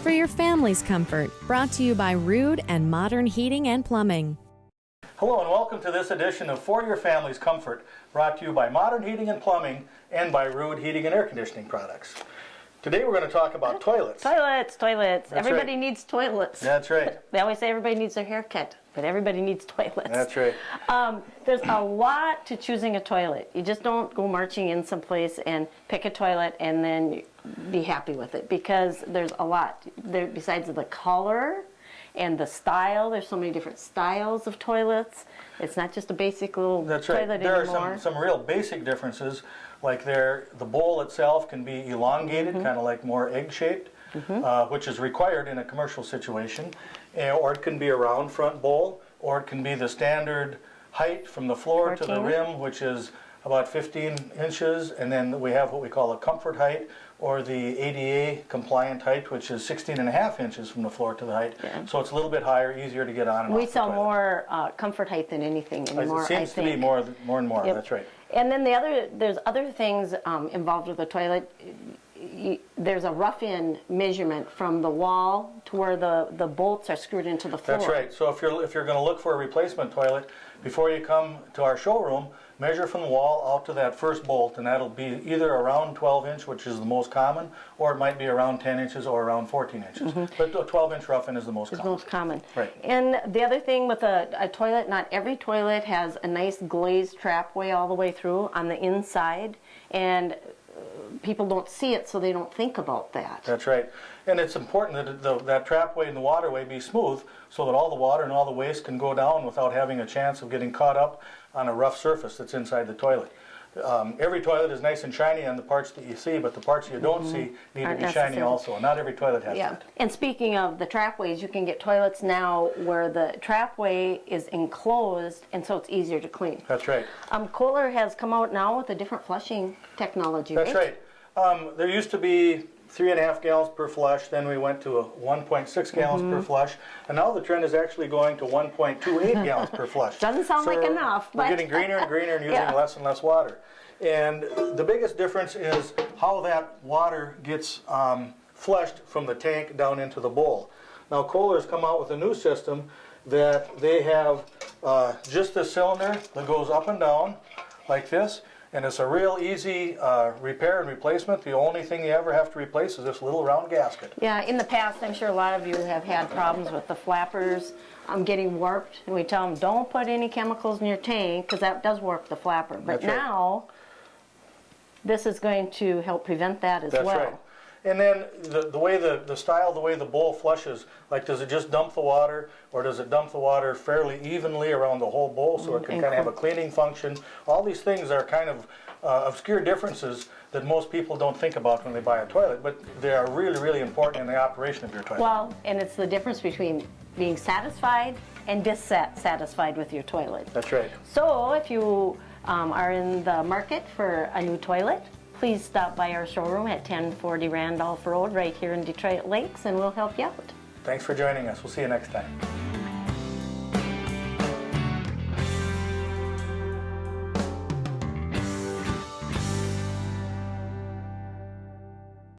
for your family's comfort. Brought to you by Ruud and Modern Heating and Plumbing. Hello and welcome to this edition of For Your Family's Comfort, brought to you by Modern Heating and Plumbing and by Ruud Heating and Air Conditioning Products. Today we're going to talk about toilets. Toilets. That's everybody right. needs toilets. That's right. They always say everybody needs a haircut, but everybody needs toilets. That's right. There's a lot to choosing a toilet. You just don't go marching in someplace and pick a toilet and then be happy with it, because there's a lot. Besides the color and the style, there's so many different styles of toilets. It's not just a basic little That's right. toilet There anymore. are some real basic differences, like the bowl itself can be elongated, kind of like more egg-shaped, which is required in a commercial situation, or it can be a round front bowl, or it can be the standard height from the floor to the 14. rim, which is about 15 inches, and then we have what we call a comfort height, or the ADA compliant height, which is 16.5 inches from the floor to the height. Yeah. So it's a little bit higher, easier to get on and We off the sell toilet. more comfort height than anything anymore. It seems to be more and more. Yep. That's right. And then there's other things involved with the toilet. There's a rough-in measurement from the wall to where the bolts are screwed into the floor. That's right. So if you're going to look for a replacement toilet, before you come to our showroom, measure from the wall out to that first bolt, and that'll be either around 12 inch, which is the most common, or it might be around 10 inches or around 14 inches. But a 12-inch rough-in is the most It's common. most common. Right. And the other thing with a toilet, not every toilet has a nice glazed trapway all the way through on the inside, and people don't see it, so they don't think about that. That's right. And it's important that that trapway and the waterway be smooth so that all the water and all the waste can go down without having a chance of getting caught up on a rough surface that's inside the toilet. Every toilet is nice and shiny on the parts that you see, but the parts you don't see need Aren't to be shiny necessary. also. And not every toilet has Yeah. that. And speaking of the trapways, you can get toilets now where the trapway is enclosed, and so it's easier to clean. That's right. Kohler has come out now with a different flushing technology, That's right. There used to be 3.5 gallons per flush, then we went to a 1.6 gallons per flush, and now the trend is actually going to 1.28 gallons per flush. Doesn't sound like we're- enough, We're but- getting greener and greener and using Yeah. less and less water. And the biggest difference is how that water gets flushed from the tank down into the bowl. Now Kohler's come out with a new system that they have just this cylinder that goes up and down like this, and it's a real easy repair and replacement. The only thing you ever have to replace is this little round gasket. Yeah, in the past, I'm sure a lot of you have had problems with the flappers getting warped, and we tell them don't put any chemicals in your tank because that does warp the flapper. But That's right. now, this is going to help prevent that as That's well. right. And then the way the style, the way the bowl flushes, like does it just dump the water, or does it dump the water fairly evenly around the whole bowl so it can kind of have a cleaning function? All these things are kind of obscure differences that most people don't think about when they buy a toilet, but they are really, really important in the operation of your toilet. Well, and it's the difference between being satisfied and dissatisfied with your toilet. That's right. So if you are in the market for a new toilet, please stop by our showroom at 1040 Randolph Road right here in Detroit Lakes, and we'll help you out. Thanks for joining us. We'll see you next time.